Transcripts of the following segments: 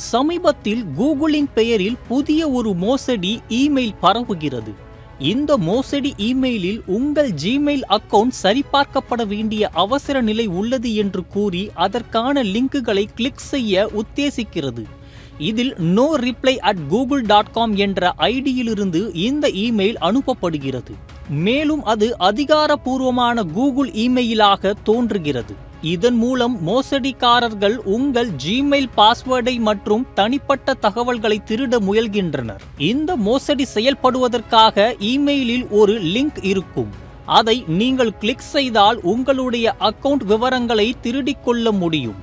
சமீபத்தில் கூகுளின் பெயரில் புதிய ஒரு மோசடி இமெயில் பரவுகிறது. இந்த மோசடி இமெயிலில் உங்கள் ஜிமெயில் அக்கவுண்ட் சரிபார்க்கப்பட வேண்டிய அவசர நிலை உள்ளது என்று கூறி அதற்கான லிங்குகளை கிளிக் செய்ய உத்தேசிக்கிறது. இதில் no-reply@google.com என்ற ஐடியிலிருந்து இந்த இமெயில் அனுப்பப்படுகிறது. மேலும் அது அதிகாரப்பூர்வமான கூகுள் இமெயிலாக தோன்றுகிறது. இதன் மூலம் மோசடிக்காரர்கள் உங்கள் ஜிமெயில் பாஸ்வேர்டை மற்றும் தனிப்பட்ட தகவல்களை திருட முயல்கின்றனர். இந்த மோசடி செயல்படுவதற்காக இமெயிலில் ஒரு லிங்க் இருக்கும். அதை நீங்கள் கிளிக் செய்தால் உங்களுடைய அக்கவுண்ட் விவரங்களை திருடிக் கொள்ள முடியும்.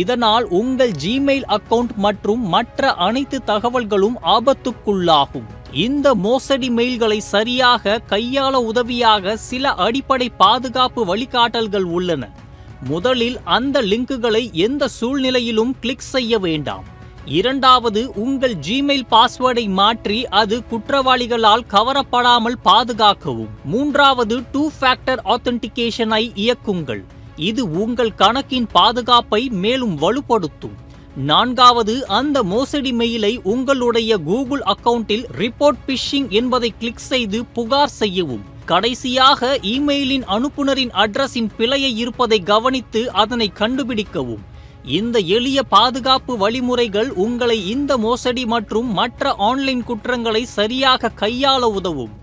இதனால் உங்கள் ஜிமெயில் அக்கவுண்ட் மற்றும் மற்ற அனைத்து தகவல்களும் ஆபத்துக்குள்ளாகும். இந்த மோசடி மெயில்களை சரியாக கையாள உதவியாக சில அடிப்படை பாதுகாப்பு வழிகாட்டல்கள் உள்ளன. முதலில் அந்த லிங்குகளை எந்த சூழ்நிலையிலும் கிளிக் செய்ய வேண்டாம். இரண்டாவது, உங்கள் ஜிமெயில் பாஸ்வேர்டை மாற்றி அது குற்றவாளிகளால் கவரப்படாமல் பாதுகாக்கவும். மூன்றாவது, 2 ஃபேக்டர் ஆத்தென்டிகேஷனை இயக்குங்கள். இது உங்கள் கணக்கின் பாதுகாப்பை மேலும் வலுப்படுத்தும். நான்காவது, அந்த மோசடி மெயிலை உங்களுடைய கூகுள் அக்கவுண்டில் ரிப்போர்ட் பிஷிங் என்பதை கிளிக் செய்து புகார் செய்யவும். கடைசியாக, இமெயிலின் அனுப்புனரின் அட்ரஸின் பிழையை இருப்பதை கவனித்து அதனை கண்டுபிடிக்கவும். இந்த எளிய பாதுகாப்பு வழிமுறைகள் உங்களை இந்த மோசடி மற்றும் மற்ற ஆன்லைன் குற்றங்களை சரியாக கையாள உதவும்.